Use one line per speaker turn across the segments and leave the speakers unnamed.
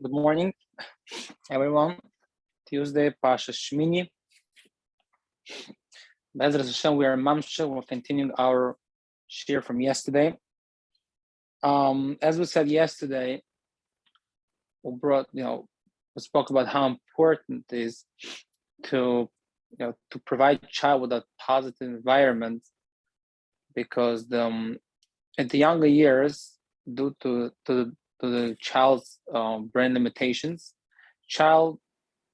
Good morning, everyone. Tuesday, Pashas Shmiני. Bezras Hashem, we are Mamsha. We're continuing our shir from yesterday. As we said yesterday, we spoke about how important it is to provide a child with a positive environment, because at the younger years, due to the child's brain limitations, child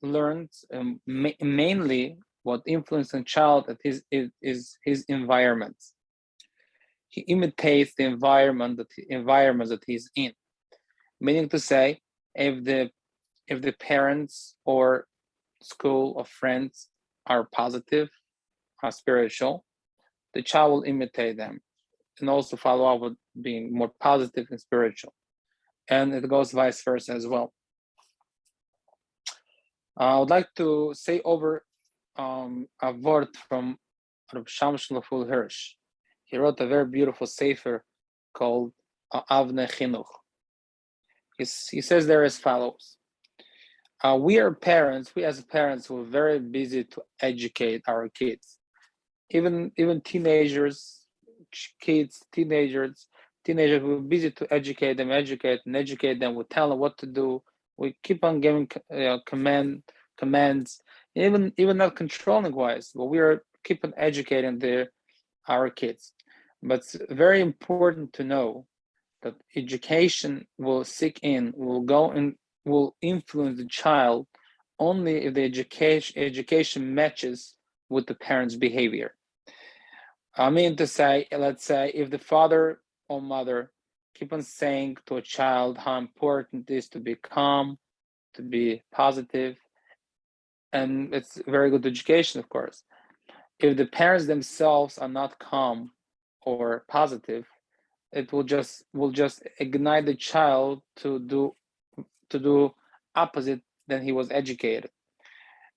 learns mainly what influences a child is his environment. He imitates the environment that he's in. Meaning to say, if the parents or school or friends are positive, are spiritual, the child will imitate them and also follow up with being more positive and spiritual. And it goes vice versa as well. I would like to say over a word from Reb Shamshon Hirsch. He wrote a very beautiful sefer called Avnei Chinoch. He says there as follows: we as parents, we're very busy to educate our kids, even teenagers, we're busy to educate them. We tell them what to do. We keep on giving commands, even not controlling wise, but we are keep on educating our kids. But it's very important to know that education will will influence the child only if the education matches with the parent's behavior. I mean to say, let's say if the father or mother keep on saying to a child how important it is to be calm, to be positive, and it's very good education, of course. If the parents themselves are not calm or positive, it will just ignite the child to do opposite than he was educated.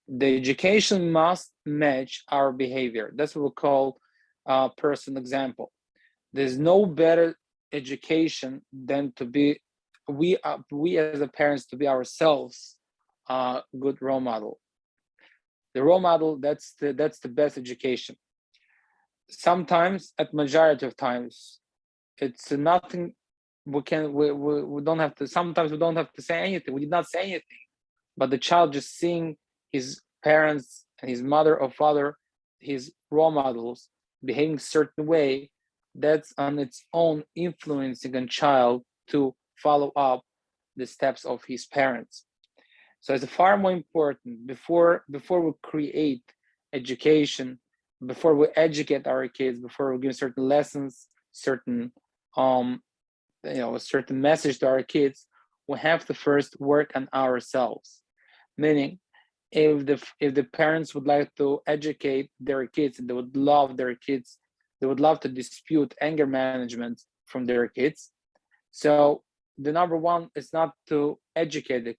The education must match our behavior. That's what we call personal example. There's no better education than to be we as a parents to be ourselves a good role model. The role model, that's the best education. Sometimes, at majority of times, it's nothing. We don't have to. Sometimes we don't have to say anything. We did not say anything, but the child just seeing his parents and his mother or father, his role models, behaving a certain way, that's on its own influencing a child to follow up the steps of his parents. So it's far more important before we create education, before we educate our kids, before we give certain lessons, certain a certain message to our kids, we have to first work on ourselves. Meaning, if the parents would like to educate their kids, and they would love their kids, they would love to dispute anger management from their kids. So the number one is not to educate the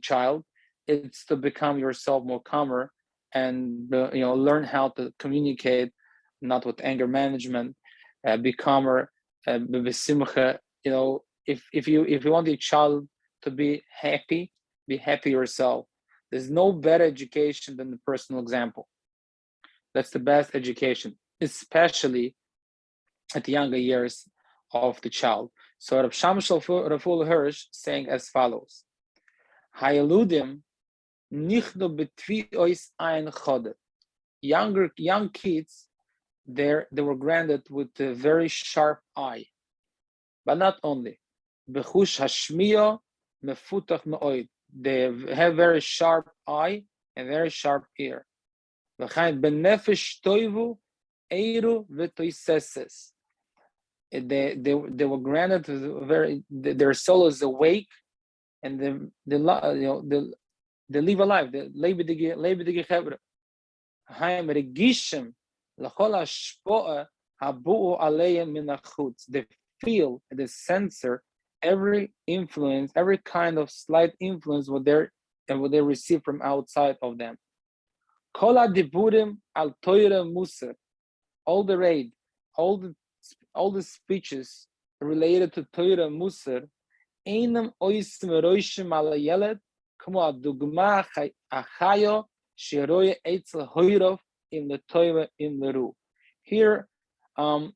child, it's to become yourself more calmer and learn how to communicate, not with anger management, be calmer, if you want your child to be happy yourself. There's no better education than the personal example. That's the best education, especially at the younger years of the child. So Reb Shamshon Hirsch saying as follows: Hayeludim nichnu betvi'os ein chodet. Young kids, they were granted with a very sharp eye, but not only. Bechush hashmiya mefutach me'oid. They have very sharp eye and very sharp ear. V'chaim benefesh toivu eiru v'toiseses. They were granted their soul is awake, and they live alive. They lebedige chevra. Haim regishim l'chol hashpoa habu'u aleim min hachutz. They feel, they censor every influence, every kind of slight influence what they receive from outside of them. Kol hadiburim al Torah muser. All the speeches related to Torah Musar Einam oisim roishim ala yeled, כמו הדוגמה החיה שרואה אצל הוריו in the Torah in the Ru. Here, Rabbi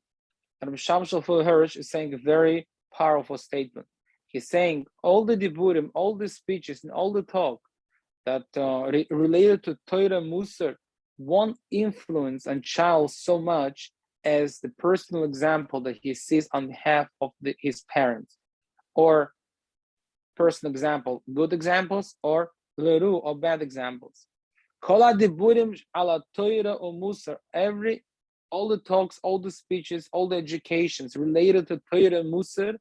Shamshal Hirsch is saying a very powerful statement. He's saying all the diburim, all the speeches, and all the talk that related to Torah Musar won't influence a child so much as the personal example that he sees on behalf of his parents, or personal example, good examples, or leru, or bad examples. Kol hadiburim ala Torah or Musar, all the talks, all the speeches, all the educations related to Torah and Musar,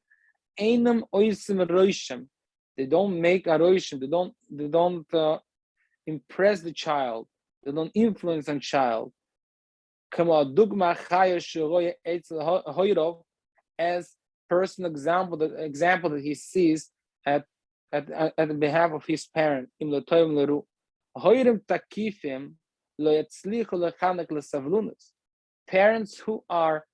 einam oisim roishim. They don't make a roishim. They don't impress the child. They don't influence a child. Kama dugma chaya sheroye etzel hoyrov, as personal example that he sees at the behalf of his parent. Im lotoyim leru hoyrim takifim lo yatzlichu lechanek lesavlunas. Parents who are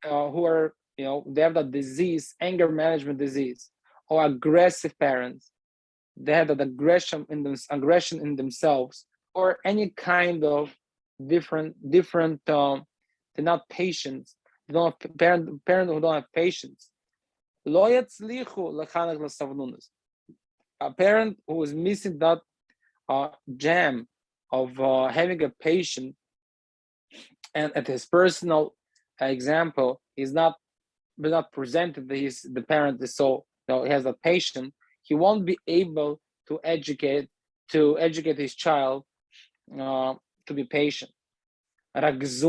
they have that disease, anger management disease, or aggressive parents, they have that aggression in themselves, or any kind of different they're not patient. They don't have parent who don't have patience. Lo yatzlichu lechanek lesavlunas. A parent who is missing that gem of having a patient, and at his personal example, he's not presented that the parent is so he has a patient, he won't be able to educate his child to be patient. Parents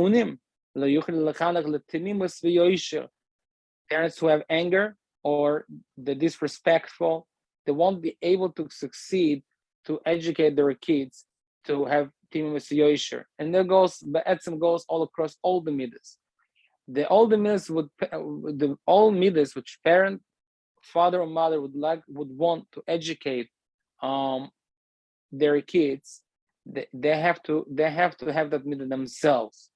who have anger or the disrespectful, they won't be able to succeed to educate their kids to have and there goes all across all the midas. All midas which parent, father or mother would want to educate their kids, they have to have that midah themselves.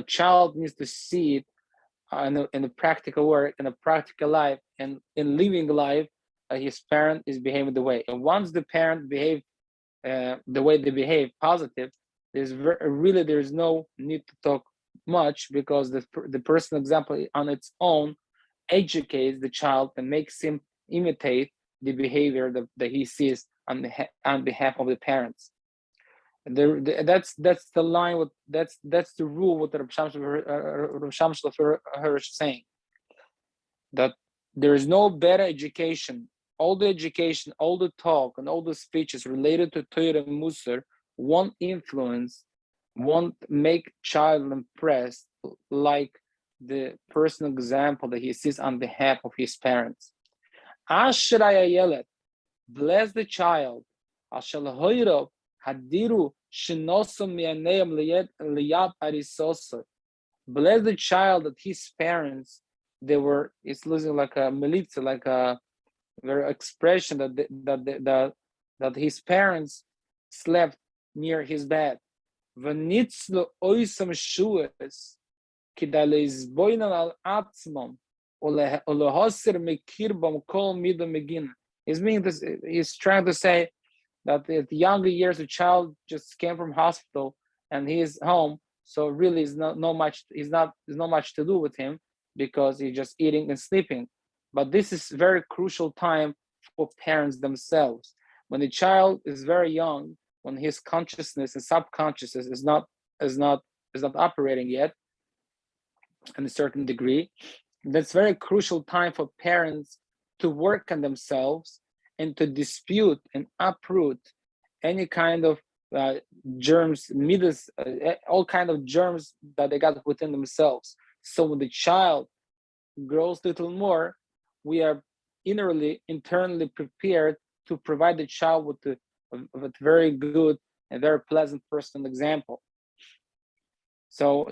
Child needs to see it in the practical work, in a practical life, and in living life. His parent is behaving the way, and once the parent behave the way they behave positive, there's no need to talk much, because the personal example on its own educates the child and makes him imitate the behavior that he sees on behalf of the parents. That's the line. That's the rule. What Rav Shamshal Hirsch is saying, that there is no better education. All the education, all the talk, and all the speeches related to Torah and Musar won't make child impressed like the personal example that he sees on behalf of his parents. Ashraya yelet, bless the child. Ashal hoyrov hadiru shenosom mianeim liyad arisosa. Bless the child that his parents, it's losing like a militza, like a very expression that his parents slept near his bed. V'nitzlu oisam shues kidei leizboinen al atzmon ulehosir mekirbam kol mida megina. He's trying to say that at the younger years, the child just came from hospital and he is home, so really is not much to do with him, because he's just eating and sleeping. But this is very crucial time for parents themselves. When the child is very young, when his consciousness and subconsciousness is not operating yet in a certain degree, that's very crucial time for parents to work on themselves and to dispute and uproot any kind of germs, midas, all kind of germs that they got within themselves. So when the child grows a little more, we are internally prepared to provide the child with a very good and very pleasant personal example. So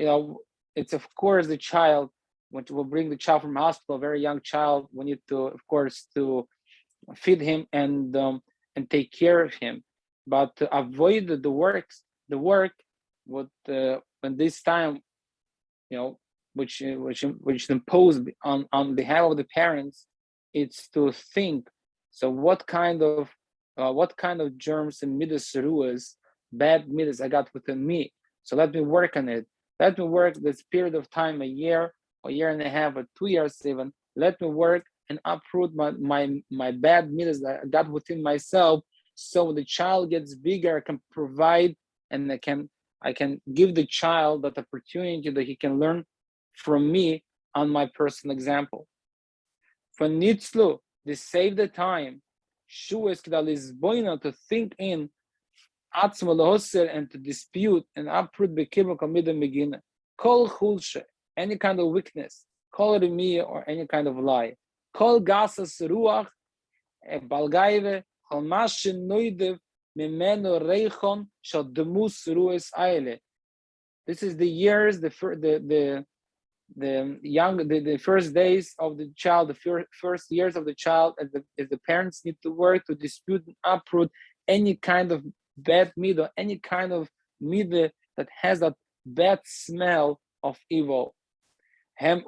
it's of course the child, which will bring the child from hospital, a very young child. We need to, of course, to feed him and take care of him, but to avoid the work with when this time, which imposed on behalf of the parents, it's to think. So what kind of germs and midas ruas, bad midas I got within me? So let me work on it. Let me work this period of time, a year and a half, or 2 years even. Let me work and uproot my bad midas that I got within myself. So when the child gets bigger, I can provide and I can give the child that opportunity that he can learn from me on my personal example. For nitzlu, they save the time. Shues kedalisboina, to think in atzma and to dispute and uproot bekibel kamida megina. Kol chulshe, any kind of weakness. Kol remiya, or any kind of lie. Kol gasas ruach balgaive halmash noidev mimeno reichon shal demus rues aile. This is the years, the first days of the child, the first years of the child, as the parents need to work to dispute and uproot any kind of bad midah, any kind of midah that has that bad smell of evil. That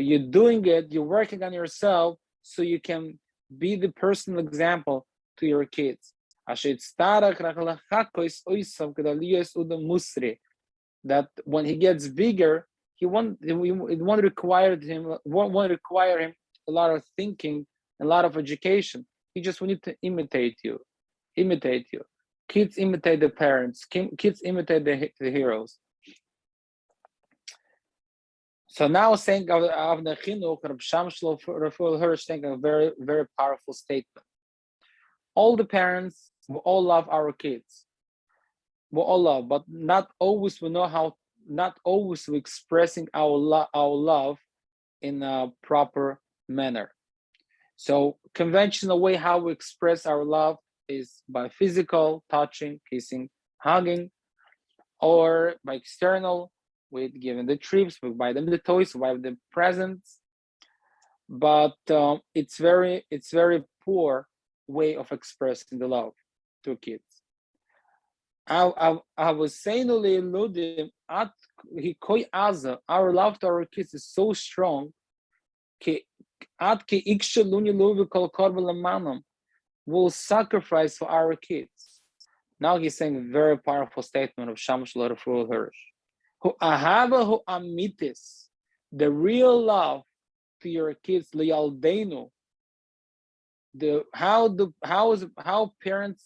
you're doing it, you're working on yourself so you can be the personal example to your kids. That when he gets bigger, it won't require him a lot of thinking, a lot of education. He just will need to imitate you. Kids imitate the parents. Kids imitate the heroes. So now saying of the Chinuch, Reb Shamshlo Refuel Hirsch saying a very, very powerful statement. All the parents will all love our kids. We'll all love, but not always we know how. Not always we expressing our love in a proper manner. So conventional way how we express our love is by physical, touching, kissing, hugging, or by external, with giving the trips, we buy them the toys, we buy them the presents. But it's very poor way of expressing the love to kids. I was saying our love to our kids is so strong. We'll sacrifice for our kids. Now he's saying a very powerful statement of Shamash L'Raful Hirsch. The real love to your kids, li'aldeinu. How the parents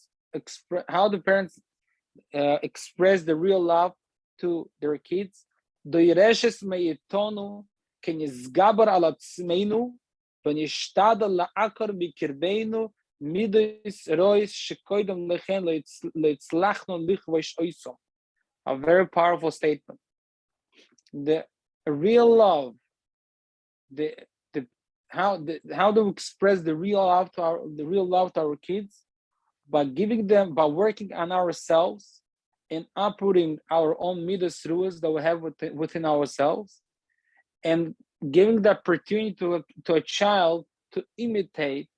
express the real love to their kids. Doireshes meitonu kenizgabar alatzmeinu v'nishtadal la'akar bikirbeinu midos rois shekoidem lechen leitzlachnon lichveish oisom. A very powerful statement. The real love, how do we express the real love to our kids? By working on ourselves and uprooting our own midas rules that we have within ourselves, and giving the opportunity to a child to imitate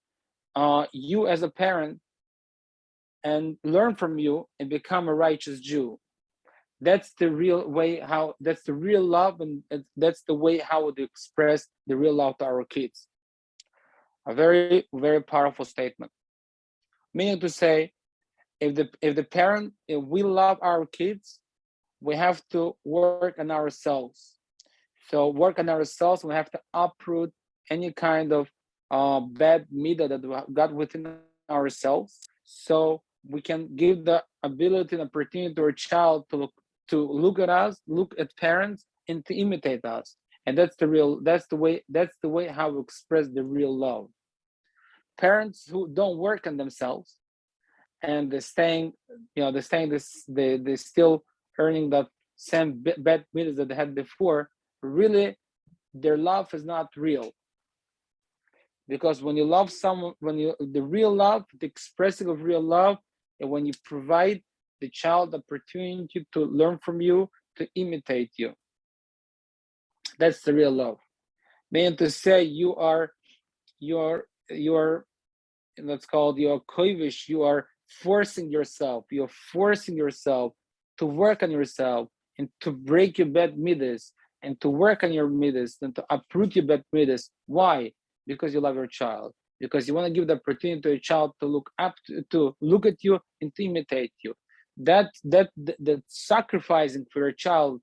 you as a parent and learn from you and become a righteous Jew. That's the real way that's the real love, and that's the way how we express the real love to our kids. A very, very powerful statement. Meaning to say, if we love our kids, we have to work on ourselves. So work on ourselves, we have to uproot any kind of bad midah that we got within ourselves, so we can give the ability and opportunity to our child to look at us, look at parents, and to imitate us. And that's the way how we express the real love. Parents who don't work on themselves and they're still earning that same bad midas that they had before, really their love is not real. Because when you love someone, the real love, the expressing of real love, and when you provide the child the opportunity to learn from you, to imitate you, that's the real love. Meaning to say you are that's called your koivish, you are forcing yourself to work on yourself and to break your bad midas and to work on your midas and to uproot your bad midas. Why? Because you love your child. Because you want to give the opportunity to a child to look up to look at you and to imitate you. That sacrificing for your child,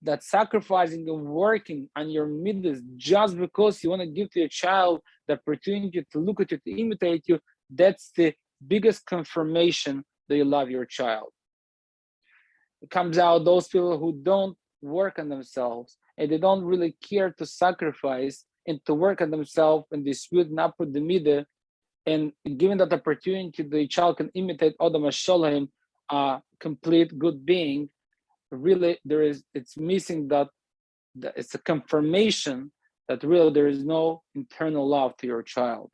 that sacrificing and working on your midas just because you want to give to your child the opportunity to look at you, to imitate you, that's the biggest confirmation that you love your child. It comes out those people who don't work on themselves and they don't really care to sacrifice and to work on themselves and dispute and uproot the midah, and given that opportunity, the child can imitate Adam Shalom, a complete good being. Really, it's missing that it's a confirmation that really there is no internal love to your child.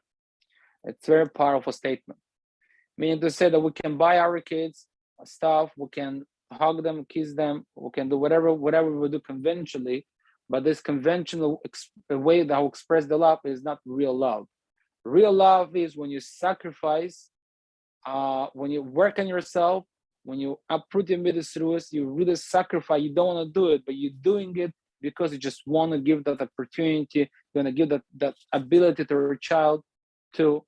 It's a very powerful statement. Meaning to say that we can buy our kids stuff, we can hug them, kiss them, we can do whatever we do conventionally, but this conventional way that we express the love is not real love. Real love is when you sacrifice, when you work on yourself, when you uproot your midas ruas, you really sacrifice. You don't want to do it, but you're doing it because you just want to give that opportunity. You want to give that ability to your child to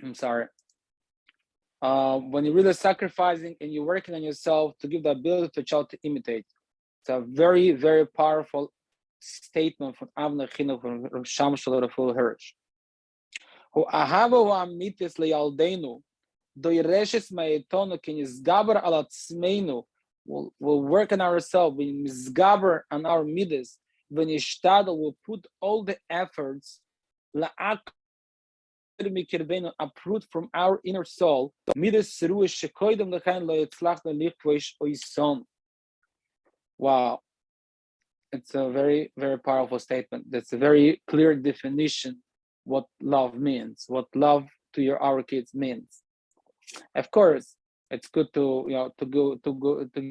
I'm sorry. When you're really sacrificing and you're working on yourself to give the ability to a child to imitate. It's a very, very powerful statement from Avner Chinoch from Rav Shamshal Raful Hirsch. Who ahava hu amitis leyaldeinu doireshes ma'etonu kinizgaber al atzmeinu. We'll work on ourselves. We misgaber on our midas. When yishtadel, we'll put all the efforts uproot from our inner soul. Wow, it's a very, very powerful statement. That's a very clear definition what love means, what love to our kids means. Of course, it's good to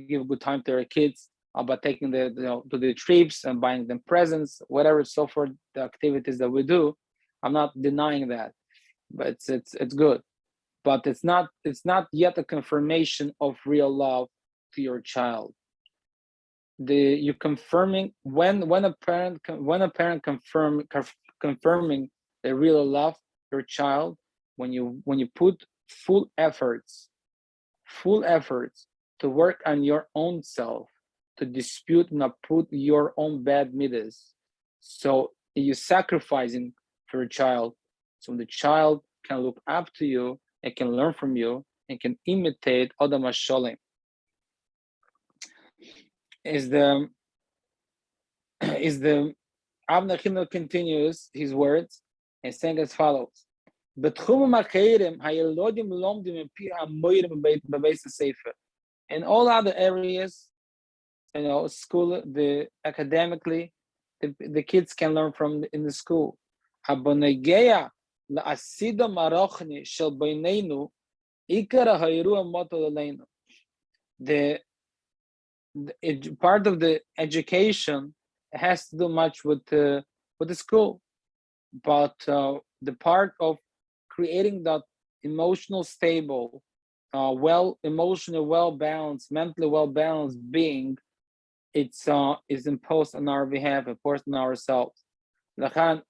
give good time to our kids by taking to the trips and buying them presents, whatever, so forth, the activities that we do. I'm not denying that, but it's good, but it's not yet a confirmation of real love to your child. You're confirming when a parent confirming the real love your child, when you put full efforts to work on your own self, to dispute and uproot your own bad midas. So you're sacrificing for a child, so the child can look up to you and can learn from you and can imitate Adam Shalom. Is the Avner Chinoch continues his words and saying as follows: in all other areas, school, academically, the kids can learn from in the school. Part of the education has to do much with the school, but the part of creating that emotional stable, emotionally well balanced, mentally well balanced being, it's is imposed on our behalf, imposed on ourselves. We have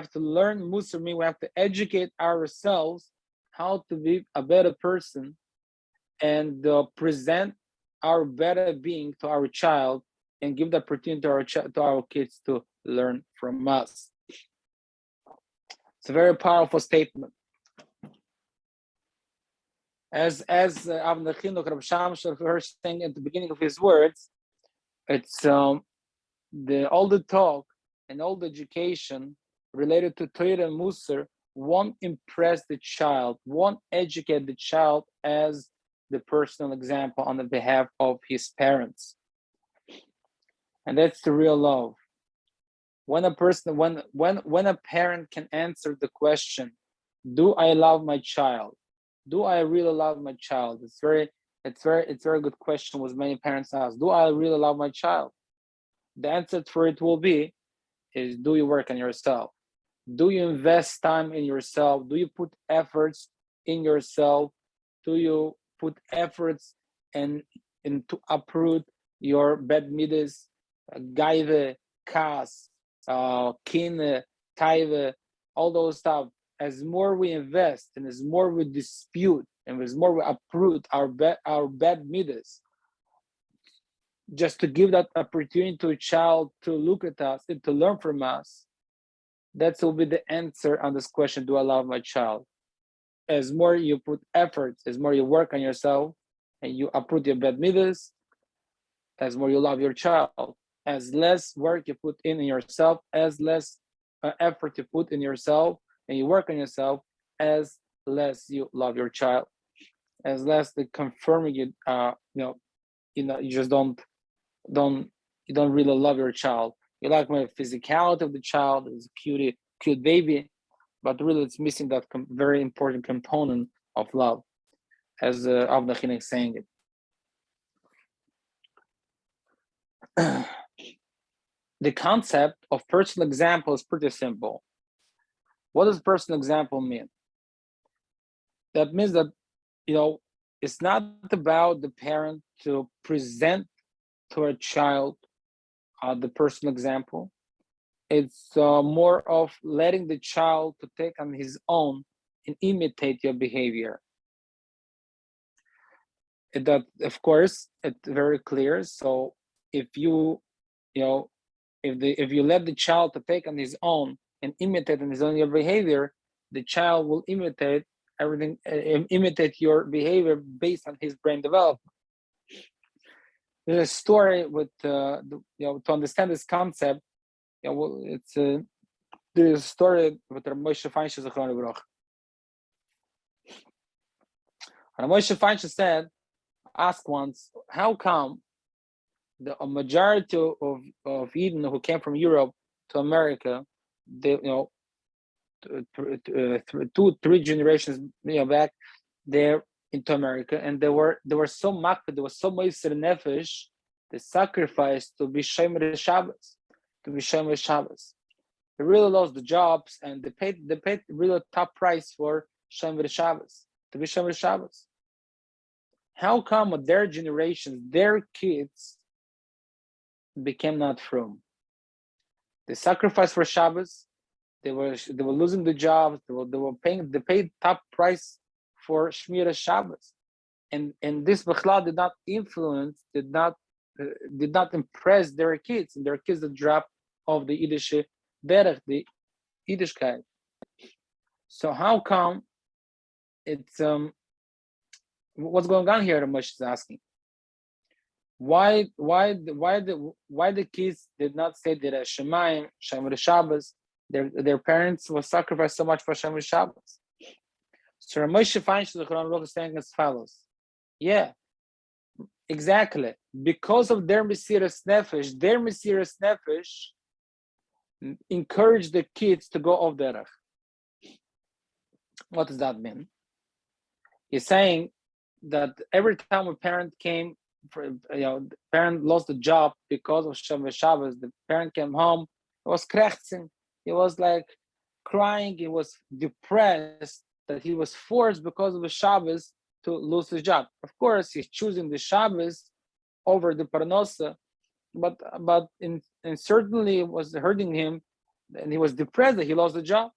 to learn Musar, we have to educate ourselves how to be a better person and present our better being to our child and give the opportunity to our kids to learn from us. It's a very powerful statement. As Avner Chinoch Rav Shamshal Hirsch saying at the beginning of his words, it's all the talk and all the education related to Torah and Musar won't impress the child, won't educate the child as the personal example on the behalf of his parents. And that's the real love. When a parent can answer the question, do I love my child? Do I really love my child? It's very good question, was many parents ask. Do I really love my child? The answer for it will be is, do you work on yourself? Do you invest time in yourself? Do you put efforts in yourself? Do you put efforts and to uproot your bad midas, gaive, kas, kine, taive, all those stuff? As more we invest and as more we dispute and as more we uproot our bad midas, just to give that opportunity to a child to look at us and to learn from us, that will be the answer on this question, do I love my child? As more you put efforts, as more you work on yourself and you uproot your bad midas, as more you love your child. As less work you put in yourself, as less effort you put in yourself and you work on yourself, as less you love your child, as less the confirming you you just don't really love your child. You like my physicality of the child, it's a cute baby, but really it's missing that very important component of love, as Avnei Chinuch saying it. The concept of personal example is pretty simple. What does personal example mean? That means that, it's not about the parent to present to a child the personal example. It's more of letting the child to take on his own and imitate your behavior. That, of course, it's very clear. So if you let the child to take on his own and imitate on his own your behavior, the child will imitate everything, imitate your behavior based on his brain development. There's a story with to understand this concept. There's a story with Moshe Feinstein Zichrono Livrocha. Moshe Feinstein asked once, how come a majority of Eden who came from Europe to America, they 2-3 generations back, they're into America, and they were so makbid, they were so moiser nefesh, they sacrificed to be shomer Shabbos, They really lost the jobs, and they paid really top price for shomer Shabbos, to be shomer Shabbos. How come their generations, their kids, became not from? They sacrificed for Shabbos. They were losing the jobs. They paid top price for Shmira Shabbos, and this Bechlal did not influence, did not impress their kids, and their kids the drop of the Yiddish derech, the Yiddishkeit. So how come it's what's going on here? Moshe is asking. Why the kids did not say that Shemaim, Shomer Shabbos, their parents were sacrificed so much for Shomer Shabbos? So Moshe Feinstein Zichrono Livrocha is saying as follows. Yeah, exactly. Because of their Mesiras Nefesh encouraged the kids to go off derech. What does that mean? He's saying that every time a parent came, the parent lost the job because of Shomer Shabbos, the parent came home, he was krechzing, he was like crying, he was depressed that he was forced because of the Shabbos to lose his job. Of course, he's choosing the Shabbos over the Parnosa, but certainly it was hurting him, and he was depressed that he lost the job.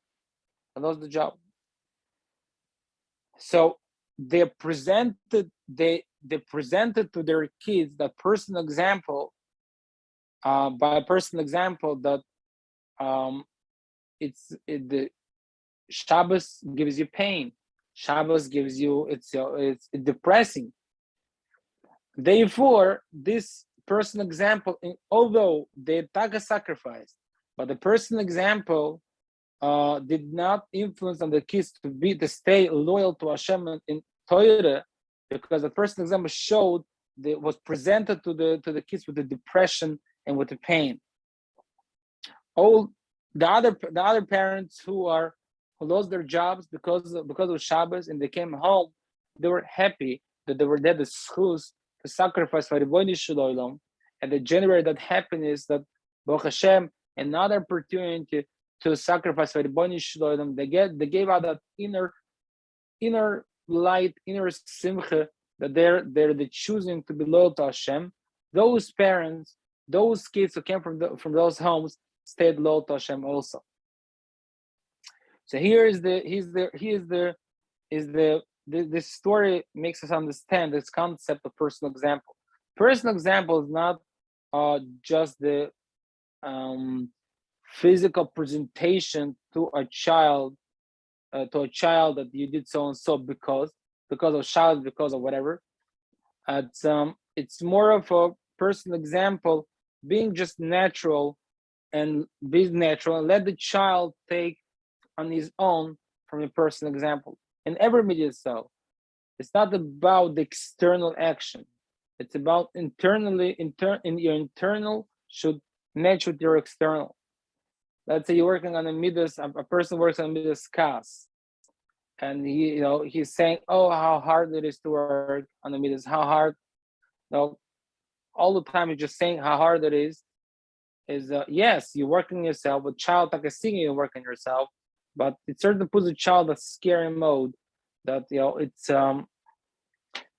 So they presented to their kids that personal example, by personal example, that the Shabbos gives you pain. Shabbos gives you, it's depressing. Therefore, this personal example, although they take a sacrifice, but the personal example did not influence on the kids to stay loyal to Hashem in Torah, because the personal example showed that was presented to the kids with the depression and with the pain. All the other parents who lost their jobs because of Shabbos, and they came home, they were happy that they were there, the schools to sacrifice for Ribono Shel Olam, and they generate that happiness, that Baruch Hashem, another opportunity to sacrifice for the Boni Shloim. They gave out that inner light, inner simcha, that they're choosing to be loyal to Hashem. Those parents, those kids who came from those homes, stayed loyal to Hashem also. So this story makes us understand this concept of personal example. Personal example is not just the physical presentation to a child that you did so and so because of child, because of whatever. It's more of a personal example, being just natural and let the child take on his own from a personal example. And every media so. It's not about the external action. It's about your internal should match with your external. Let's say you're working on a midas, a person works on a midas kas, and he's saying, "Oh, how hard it is to work on the midas, how hard." All the time he's just saying how hard it is. Yes, you're working yourself, but child like a singer, you work on yourself, but it certainly puts a child in scary mode that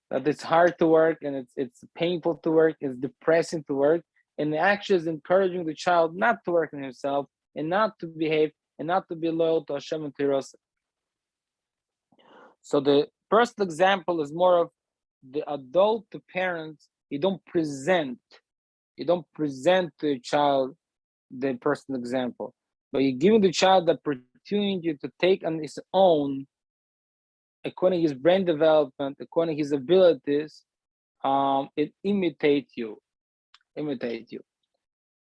that it's hard to work and it's painful to work, it's depressing to work, and the action is encouraging the child not to work on himself and not to behave and not to be loyal to Hashem and to Yerosa. So the first example is more of the adult to parents. You don't present to a child the personal example, but you're giving the child the opportunity to take on his own, according to his brain development, according to his abilities, it imitate you.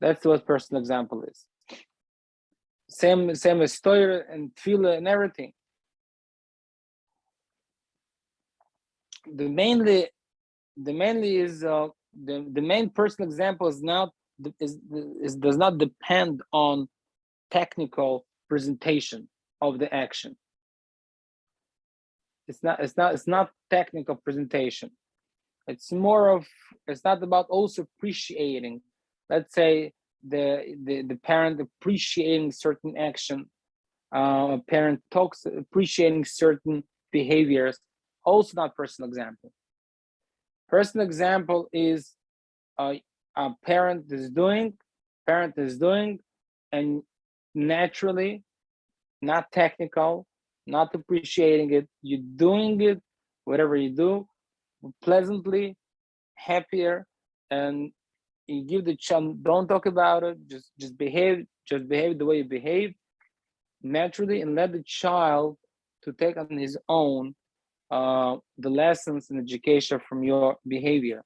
That's what personal example is. Same as Torah and Tefillah and everything. The main personal example does not depend on technical presentation of the action. It's not technical presentation. It's not about also appreciating. Let's say the parent appreciating certain action, a parent talks appreciating certain behaviors. Also not personal example. Personal example is a parent is doing, and naturally, not technical, not appreciating it. You're doing it, whatever you do, pleasantly, happier, and you give the child. Don't talk about it. Just behave. Just behave the way you behave naturally, and let the child to take on his own the lessons and education from your behavior.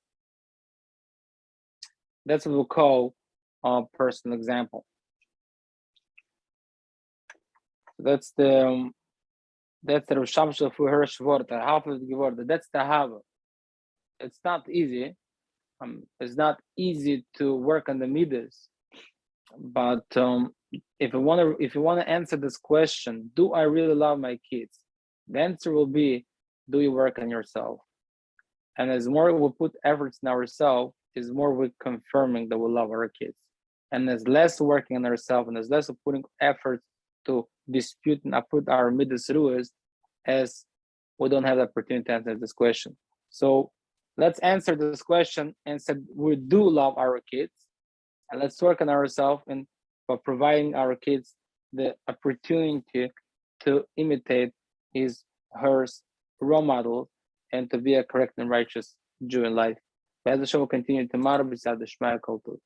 That's what we call personal example. That's the Rosh Hashanah for Hirsch word, half of the word. That's the Hava. It's not easy. It's not easy to work on the midas. But if you want to answer this question, do I really love my kids? The answer will be, do you work on yourself? And as more we put efforts in ourselves, is more we're confirming that we love our kids. And as less working on ourselves and as less of putting efforts to dispute and put our midas rules, as we don't have the opportunity to answer this question. So let's answer this question and say we do love our kids, and let's work on ourselves and by providing our kids the opportunity to imitate her role model and to be a correct and righteous Jew in life. Be'ez Hashem will continue tomorrow beside the Shema Kol Tov.